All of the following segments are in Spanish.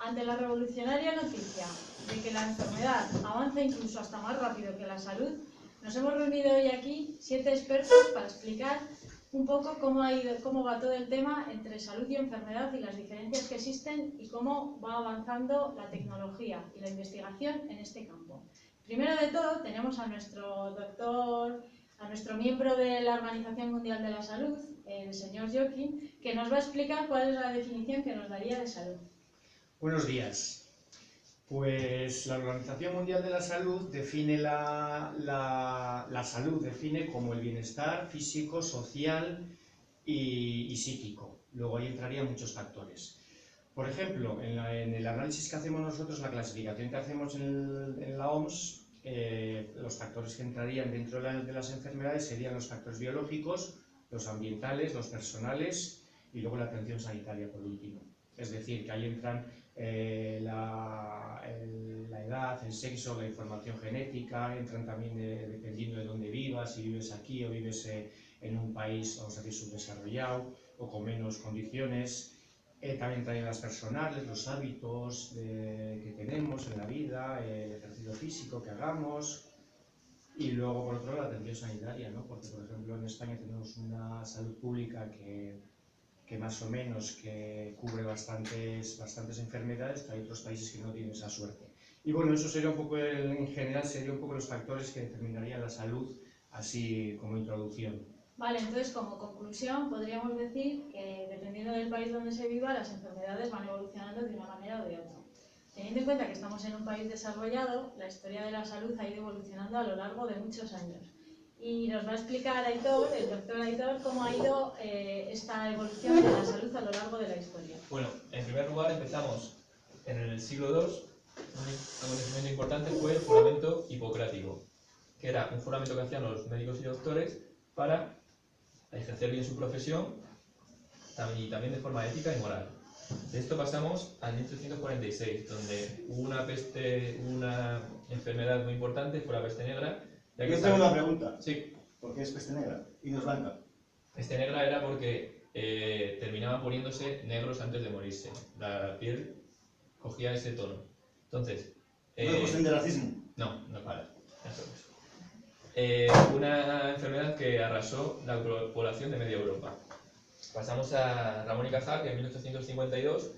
Ante la revolucionaria noticia de que la enfermedad avanza incluso hasta más rápido que la salud, nos hemos reunido hoy aquí 7 expertos para explicar un poco cómo va todo el tema entre salud y enfermedad y las diferencias que existen y cómo va avanzando la tecnología y la investigación en este campo. Primero de todo tenemos a nuestro doctor, a nuestro miembro de la Organización Mundial de la Salud, el señor Joachim, que nos va a explicar cuál es la definición que nos daría de salud. Buenos días. Pues la Organización Mundial de la Salud define la salud como el bienestar físico, social y psíquico. Luego ahí entrarían muchos factores. Por ejemplo, en el análisis que hacemos nosotros, la clasificación que hacemos en la OMS, los factores que entrarían dentro de las enfermedades serían los factores biológicos, los ambientales, los personales y luego la atención sanitaria por último. Es decir, que ahí entran la edad, el sexo, la información genética, entran también dependiendo de dónde vivas, si vives aquí o vives en un país, vamos a decir, subdesarrollado o con menos condiciones. También traen las personales, los hábitos que tenemos en la vida, el ejercicio físico que hagamos. Y luego, por otro lado, la atención sanitaria, ¿no? Porque, por ejemplo, en España tenemos una salud pública que más o menos que cubre bastantes enfermedades, que hay otros países que no tienen esa suerte. Y bueno, eso sería un poco, en general, sería un poco los factores que determinarían la salud, así como introducción. Vale, entonces como conclusión podríamos decir que dependiendo del país donde se viva, las enfermedades van evolucionando de una manera o de otra. Teniendo en cuenta que estamos en un país desarrollado, la historia de la salud ha ido evolucionando a lo largo de muchos años. Y nos va a explicar Aitor, el doctor Aitor, cómo ha ido esta evolución de la salud a lo largo de la historia. Bueno, en primer lugar empezamos en el siglo II. Un acontecimiento importante fue el juramento hipocrático, que era un juramento que hacían los médicos y doctores para ejercer bien su profesión y también de forma ética y moral. De esto pasamos al 1346, donde hubo una enfermedad muy importante, fue la peste negra. Yo tengo una pregunta. Sí. ¿Por qué es peste negra y no es blanca? Peste negra era porque terminaban poniéndose negros antes de morirse. La piel cogía ese tono. Entonces... ¿No es cuestión de racismo? No, vale. Una enfermedad que arrasó la población de media Europa. Pasamos a Ramón y Cajal, que en 1852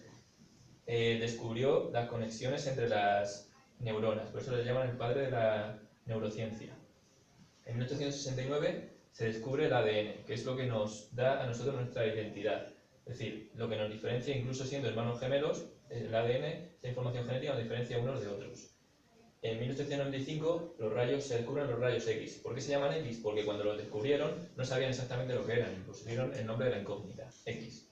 descubrió las conexiones entre las neuronas, por eso le llaman el padre de la neurociencia. En 1869 se descubre el ADN, que es lo que nos da a nosotros nuestra identidad, es decir, lo que nos diferencia, incluso siendo hermanos gemelos, el ADN, esa información genética nos diferencia unos de otros. En 1895 se descubren los rayos X. ¿Por qué se llaman X? Porque cuando los descubrieron no sabían exactamente lo que eran, y pusieron el nombre de la incógnita, X.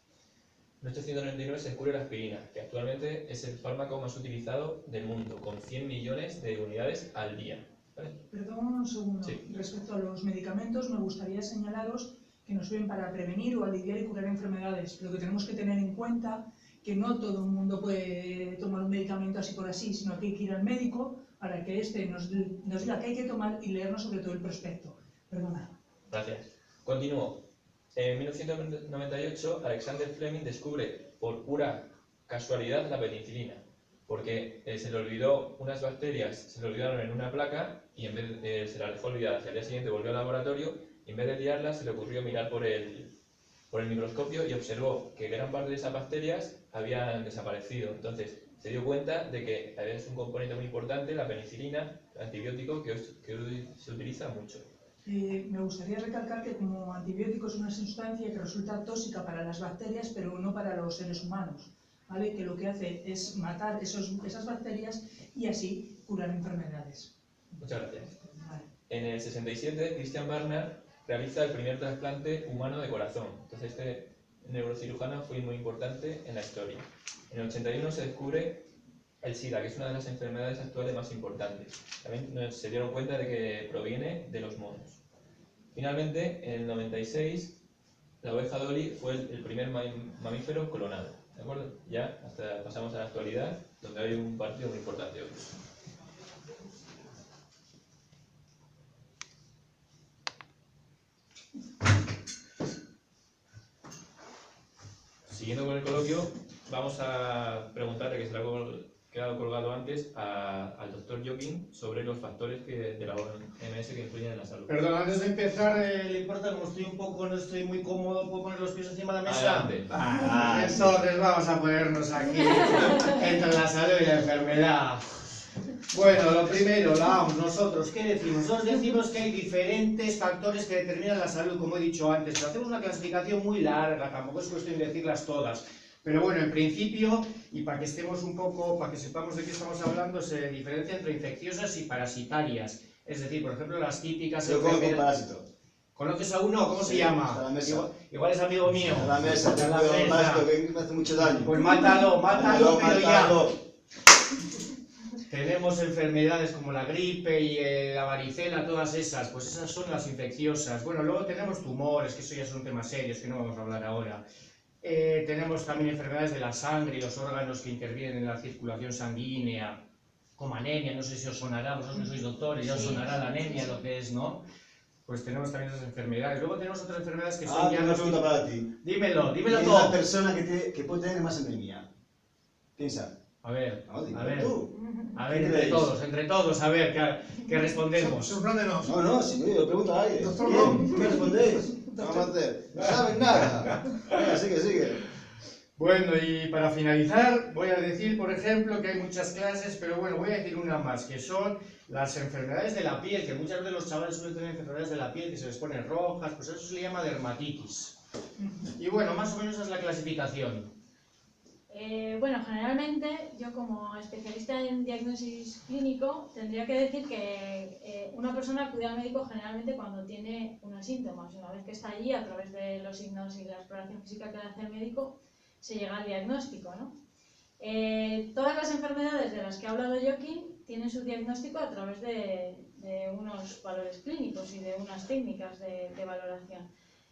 En 1899 se descubre la aspirina, que actualmente es el fármaco más utilizado del mundo, con 100 millones de unidades al día. ¿Vale? Perdón un segundo. Sí. Respecto a los medicamentos, me gustaría señalaros que nos sirven para prevenir o aliviar y curar enfermedades, pero que tenemos que tener en cuenta que no todo el mundo puede tomar un medicamento así por así, sino que hay que ir al médico para que éste nos diga qué hay que tomar y leernos sobre todo el prospecto. Perdona. Gracias. Continúo. En 1998, Alexander Fleming descubre por pura casualidad la penicilina, porque se le olvidó unas bacterias, se le olvidaron en una placa y en vez de, se las dejó olvidadas y al día siguiente volvió al laboratorio y en vez de liarlas se le ocurrió mirar por el microscopio y observó que gran parte de esas bacterias habían desaparecido. Entonces se dio cuenta de que es un componente muy importante, la penicilina, el antibiótico, que hoy se utiliza mucho. Me gustaría recalcar que como antibiótico es una sustancia que resulta tóxica para las bacterias, pero no para los seres humanos, ¿vale? Que lo que hace es matar esas bacterias y así curar enfermedades. Muchas gracias. Vale. En el 67, Christian Barnard realiza el primer trasplante humano de corazón. Entonces este neurocirujano fue muy importante en la historia. En el 81 se descubre el SIDA, que es una de las enfermedades actuales más importantes. También se dieron cuenta de que proviene de los monos. Finalmente, en el 96, la oveja Dolly fue el primer mamífero clonado. ¿De acuerdo? Ya hasta pasamos a la actualidad, donde hay un partido muy importante hoy. Siguiendo con el coloquio, vamos a preguntarle, que se le ha quedado colgado antes, al doctor Joaquín sobre los factores de la OMS que influyen en la salud. Perdón, antes de empezar, ¿le importa como estoy un poco, no estoy muy cómodo, puedo poner los pies encima de la mesa? Adelante. Entonces vamos a ponernos aquí entre la salud y la enfermedad. Bueno, lo primero, la OMS, nosotros, ¿qué decimos? Nosotros decimos que hay diferentes factores que determinan la salud, como he dicho antes, pero hacemos una clasificación muy larga, tampoco es cuestión de decirlas todas. Pero bueno, en principio, y para que estemos un poco, para que sepamos de qué estamos hablando, se diferencia entre infecciosas y parasitarias. Es decir, por ejemplo, las típicas Yo como un enfermedades... parásito. ¿Conoces a uno? ¿Cómo se Sí, llama? está a la mesa. Igual es amigo mío. A la mesa, Está tengo a la un mesa. parásito que me hace mucho daño. Pues mátalo, pero ya. Mátalo. Tenemos enfermedades como la gripe y la varicela, todas esas, pues esas son las infecciosas. Bueno, luego tenemos tumores, que eso ya son temas serios que no vamos a hablar ahora. Tenemos también enfermedades de la sangre y los órganos que intervienen en la circulación sanguínea, como anemia, no sé si os sonará, vosotros que sois doctores, ya os sonará la anemia, lo que es, ¿no? Pues tenemos también esas enfermedades. Luego tenemos otras enfermedades que son ya... Tengo una pregunta para ti. Dímelo ¿Quién es todo. la persona que puede tener más anemia? Piensa. A ver, No, dime a ver, tú. entre todos, a ver, ¿qué respondemos? Sorpréndenos. No, si yo pregunto a alguien. Doctor ¿Quién? Rom. ¿Qué respondéis? ¿Qué vamos a hacer? No saben nada. Venga, sigue. Bueno, y para finalizar, voy a decir, por ejemplo, que hay muchas clases, pero bueno, voy a decir una más, que son las enfermedades de la piel, que muchas veces los chavales suelen tener enfermedades de la piel que se les ponen rojas, pues eso se le llama dermatitis. Y bueno, más o menos esa es la clasificación. Bueno, generalmente yo como especialista en diagnosis clínico tendría que decir que una persona acude al médico generalmente cuando tiene unos síntomas. Una vez que está allí, a través de los signos y la exploración física que le hace el médico, se llega al diagnóstico, ¿no? Todas las enfermedades de las que ha hablado Joaquín tienen su diagnóstico a través de unos valores clínicos y de unas técnicas de valoración.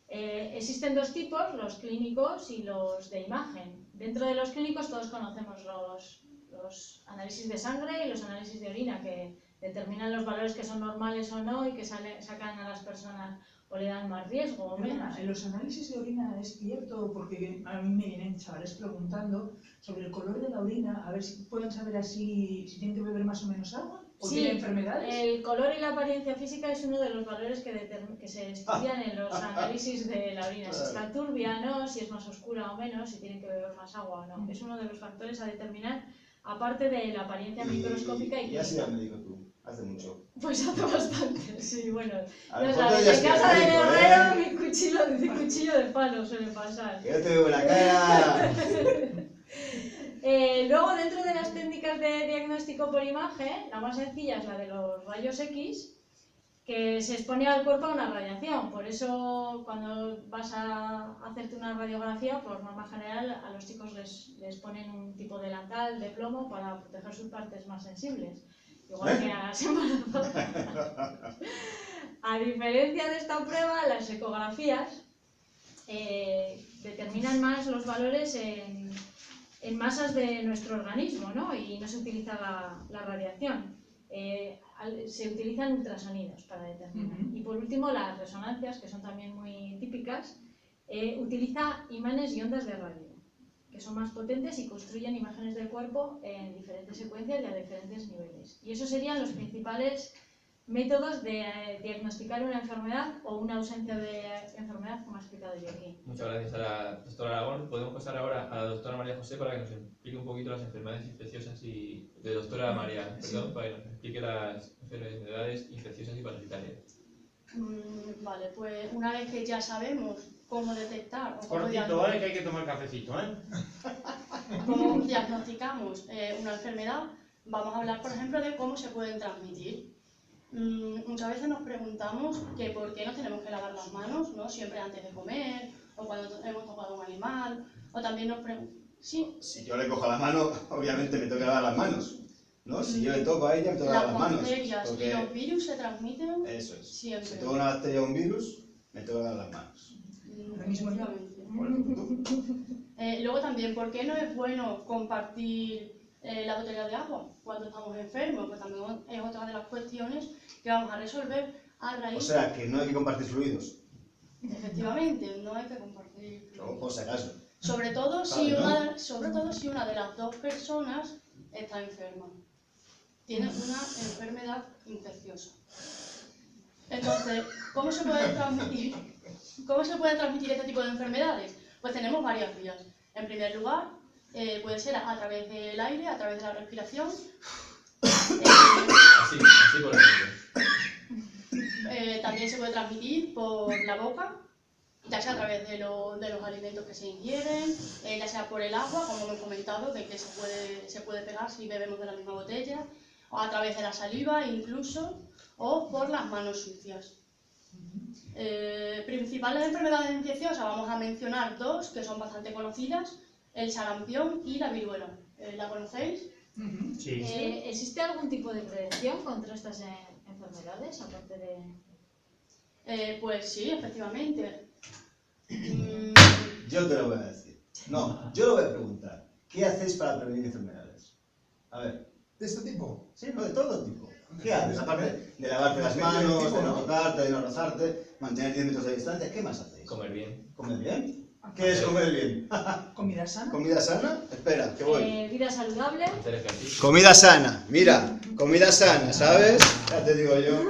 Existen dos tipos, los clínicos y los de imagen. Dentro de los clínicos todos conocemos los análisis de sangre y los análisis de orina, que determinan los valores que son normales o no y que sacan a las personas o le dan más riesgo o menos. En los análisis de orina es cierto, porque a mí me vienen chavales preguntando sobre el color de la orina, a ver si pueden saber así si tienen que beber más o menos agua o Sí, tienen enfermedades. el color y la apariencia física es uno de los valores que se estudian en los análisis de la orina. Si está turbia o no, si es más oscura o menos, si tienen que beber más agua o no. Es uno de los factores a determinar, aparte de la apariencia microscópica y ¿Y has ido al clínica. médico tú? Hace mucho. Pues hace bastante, sí, bueno. A lo Ya mejor sabes, todavía en casa estoy del médico, herrero, mi cuchillo de palo suele pasar. Que yo te veo en la cara. Luego, dentro de las técnicas de diagnóstico por imagen, la más sencilla es la de los rayos X, que se expone al cuerpo a una radiación. Por eso, cuando vas a hacerte una radiografía, por norma general, a los chicos les ponen un tipo de delantal de plomo para proteger sus partes más sensibles. Igual que a las embarazadas. A diferencia de esta prueba, las ecografías determinan más los valores en masas de nuestro organismo, ¿no? Y no se utiliza la radiación. Se utilizan ultrasonidos para determinar. Y por último, las resonancias, que son también muy típicas, utiliza imanes y ondas de radio, que son más potentes y construyen imágenes del cuerpo en diferentes secuencias y a diferentes niveles. Y esos serían los principales métodos de diagnosticar una enfermedad o una ausencia de enfermedad, como ha explicado yo aquí. Muchas gracias a la doctora Aragón. Podemos pasar ahora a la doctora María José para que nos explique un poquito las enfermedades infecciosas y... de doctora María, perdón, para que nos explique las enfermedades infecciosas y parasitarias. Vale, pues una vez que ya sabemos cómo detectar o Cortito, ¿vale? Que hay que tomar cafecito, ¿eh? cómo diagnosticamos una enfermedad, vamos a hablar, por ejemplo, de cómo se pueden transmitir. Muchas veces nos preguntamos que por qué nos tenemos que lavar las manos, ¿no? Siempre antes de comer, o cuando hemos tocado un animal, o también nos preguntamos... Sí. Si yo le cojo la mano, obviamente me tengo que lavar las manos. ¿No? Si yo le toco a ella, me tengo que lavar las manos. Las bacterias Porque... y los virus se transmiten Eso es. siempre. Si tengo una bacteria o un virus, me tengo que lavar las manos. Lo mismo yo. Luego también, ¿por qué no es bueno compartir la botella de agua cuando estamos enfermos? Pues también es otra de las cuestiones que vamos a resolver a raíz. O sea, que no hay que compartir fluidos. Efectivamente, no hay que compartir. Luego, por si acaso. Sobre todo si una de las dos personas está enferma. Tiene una enfermedad infecciosa. Entonces, ¿cómo se puede transmitir este tipo de enfermedades? Pues tenemos varias vías. En primer lugar, puede ser a través del aire, a través de la respiración. Así por ejemplo. También se puede transmitir por la boca, ya sea a través de los alimentos que se ingieren, ya sea por el agua, como hemos comentado, de que se puede pegar si bebemos de la misma botella, o a través de la saliva incluso, o por las manos sucias. Principales enfermedades infecciosas, vamos a mencionar dos que son bastante conocidas, el sarampión y la viruela. ¿La conocéis? Sí. ¿Existe algún tipo de prevención contra estas enfermedades, aparte de...? Pues sí, efectivamente. Yo te lo voy a decir. No, yo lo voy a preguntar. ¿Qué hacéis para prevenir enfermedades? A ver. ¿De este tipo? Sí, no, de todo tipo. ¿Qué haces? Aparte de lavarte las manos, de no tocarte, de no rozarte, mantener 10 metros de distancia, ¿qué más hacéis? Comer bien. ¿Comer bien? ¿Qué es comer bien? ¿Comida sana? ¿Comida sana? Espera, que voy. Vida saludable. Hacer ejercicio. Comida sana, mira, comida sana, ¿sabes? Ya te digo yo.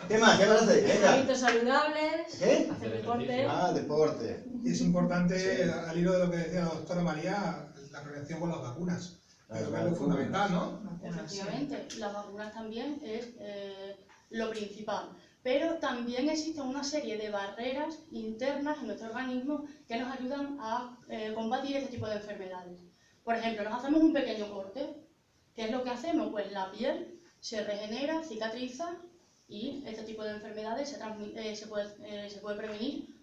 ¿Qué más? ¿Qué más hacéis? Venga. Hábitos saludables. ¿Qué? Hacer deporte. Ah, deporte. Y es importante, Sí. al hilo de lo que decía la doctora María, la prevención con las vacunas. Las Creo que es lo vacunas. fundamental, ¿no? Efectivamente, las vacunas también es lo principal. Pero también existen una serie de barreras internas en nuestro organismo que nos ayudan a combatir este tipo de enfermedades. Por ejemplo, nos hacemos un pequeño corte. ¿Qué es lo que hacemos? Pues la piel se regenera, cicatriza y este tipo de enfermedades se puede prevenir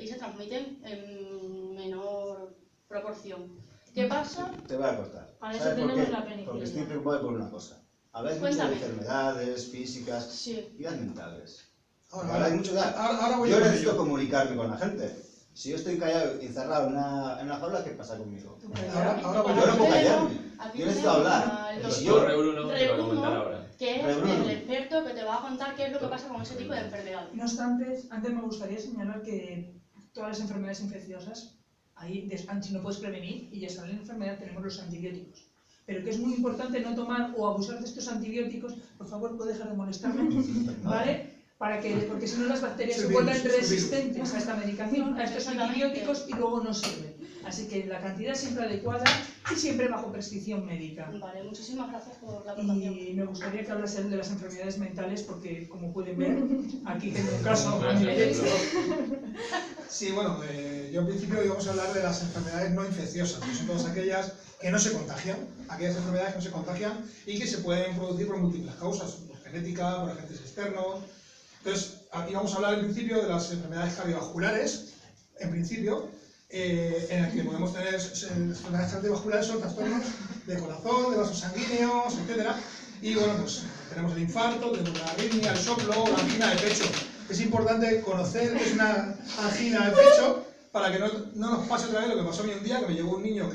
y se transmiten en menor proporción. ¿Qué pasa? Te voy a cortar. Para eso ¿Sabes por tenemos qué? la penicilina. Porque estoy preocupado por una cosa. Habláis mucho de Cuéntame. enfermedades físicas Sí. y las mentales. Ahora, Habláis mucho de... ahora voy Yo a por necesito ello. comunicarme con la gente. Si yo estoy callado y encerrado en una jaula, ¿qué pasa conmigo? Ahora voy Yo no puedo a callarme. Aquí Yo necesito tenemos hablar. al El Y si doctor yo- Rebruno te va a comentar ahora. que es Rebruno. el experto que te va a contar qué es lo que pasa con ese tipo de enfermedades. No obstante, antes me gustaría señalar que todas las enfermedades infecciosas, ahí si no puedes prevenir y ya sale la enfermedad, tenemos los antibióticos. Pero que es muy importante no tomar o abusar de estos antibióticos. Por favor, ¿puedo dejar de molestarme? ¿Vale? Porque si no las bacterias se vuelven resistentes a esta medicación, a estos antibióticos y luego no sirven. Así que la cantidad siempre adecuada y siempre bajo prescripción médica. Vale, muchísimas gracias por la aportación. Y me gustaría que hablasen de las enfermedades mentales porque, como pueden ver, aquí tengo un caso a mi derecha. Sí, bueno, yo en principio íbamos a hablar de las enfermedades no infecciosas, que son todas aquellas que no se contagian, aquellas enfermedades que no se contagian y que se pueden producir por múltiples causas, por genética, por agentes externos. Entonces, aquí vamos a hablar en principio de las enfermedades cardiovasculares, en principio, en las que podemos tener enfermedades cardiovasculares, son trastornos de corazón, de vasos sanguíneos, etc. Y bueno, pues tenemos el infarto, tenemos la arritmia, el soplo, la angina de pecho. Es importante conocer qué es una angina de pecho para que no nos pase otra vez lo que pasó a mí un día, que me llegó un niño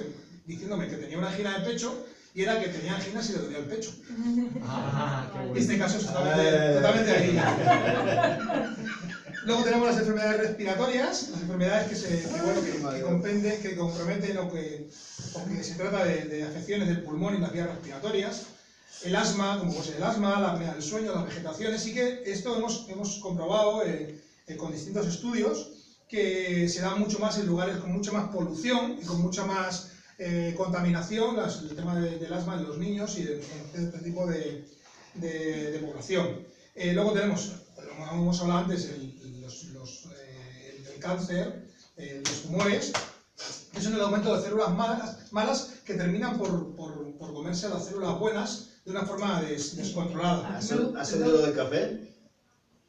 diciéndome que tenía una angina de pecho y era que tenía angina si le dolía el pecho. Ah, qué bueno. Este caso es totalmente ahí. Luego tenemos las enfermedades respiratorias, las enfermedades que comprometen o que se trata de afecciones del pulmón y las vías respiratorias. El asma, como puede ser el asma, la apnea del sueño, las vegetaciones, y que esto hemos comprobado con distintos estudios que se da mucho más en lugares con mucha más polución y con mucha más contaminación, el tema del asma en los niños y de este tipo de población. Luego tenemos, como hemos hablado antes, el cáncer, los tumores, que son el aumento de células malas que terminan por comerse las células buenas de una forma descontrolada. ¿Has oído lo del café?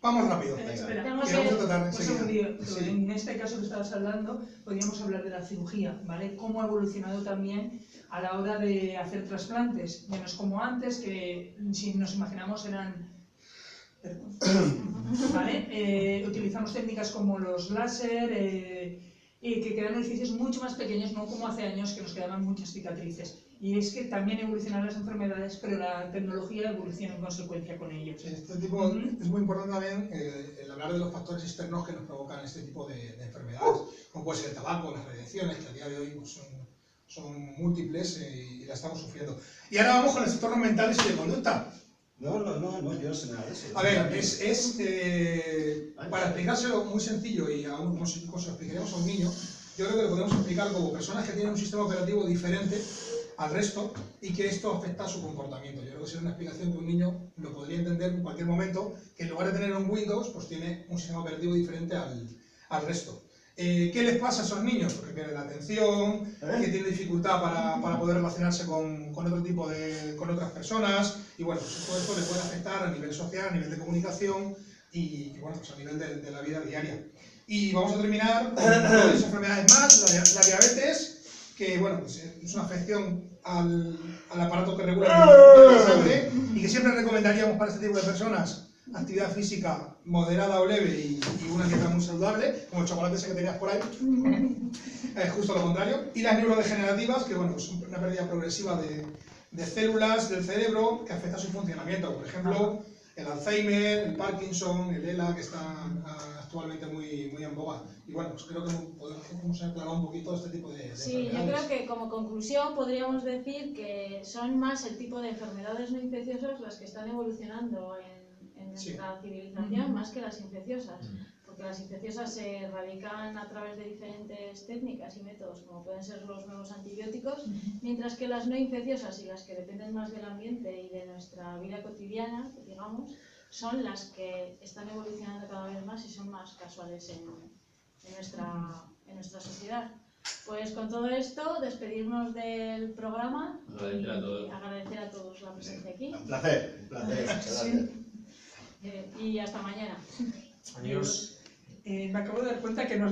Vamos rápido. Espera, Tenemos que vamos a que- tratar un enseguida. segundillo. Sí. En este caso que estabas hablando, podríamos hablar de la cirugía, ¿vale? Cómo ha evolucionado también a la hora de hacer trasplantes. Ya no es como antes, que si nos imaginamos eran... Perdón. ¿Vale? Utilizamos técnicas como los láser, que quedan orificios mucho más pequeños, no como hace años que nos quedaban muchas cicatrices. Y es que también evolucionan las enfermedades, pero la tecnología evoluciona en consecuencia con ello. Sí, este tipo es muy importante también el hablar de los factores externos que nos provocan este tipo de enfermedades, como puede ser el tabaco, las radiaciones, que a día de hoy pues, son múltiples y las estamos sufriendo. Y ahora vamos con los trastornos mentales y de conducta. No, yo no sé nada de eso. A ver, para explicárselo muy sencillo y aún como se lo explicaríamos a un niño, yo creo que lo podemos explicar como personas que tienen un sistema operativo diferente al resto y que esto afecta a su comportamiento. Yo creo que sería una explicación que un niño lo podría entender en cualquier momento, que en lugar de tener un Windows, pues tiene un sistema operativo diferente al resto. ¿Qué les pasa a esos niños? Porque pierden la atención, que tienen dificultad para poder relacionarse con otro tipo con otras personas, y bueno, pues todo esto le puede afectar a nivel social, a nivel de comunicación y bueno, pues a nivel de la vida diaria. Y vamos a terminar con las enfermedades más, la diabetes, que bueno, pues es una afección al aparato que regula el la sangre y que siempre recomendaríamos para este tipo de personas actividad física moderada o leve y una dieta muy saludable, como el chocolate ese que tenías por ahí, justo lo contrario. Y las neurodegenerativas, que bueno, son una pérdida progresiva de células del cerebro que afecta a su funcionamiento. Por ejemplo, el Alzheimer, el Parkinson, el ELA, que están actualmente muy en boga. Y bueno, pues creo que hemos aclarado un poquito este tipo de Sí, yo creo que como conclusión podríamos decir que son más el tipo de enfermedades no infecciosas las que están evolucionando en nuestra civilización más que las infecciosas, porque las infecciosas se erradican a través de diferentes técnicas y métodos, como pueden ser los nuevos antibióticos, mientras que las no infecciosas y las que dependen más del ambiente y de nuestra vida cotidiana, digamos, son las que están evolucionando cada vez más y son más casuales en nuestra sociedad. Pues con todo esto, despedirnos del programa y agradecer a todos la presencia aquí. Un placer, muchas gracias. Y hasta mañana. Adiós. Me acabo de dar cuenta que nos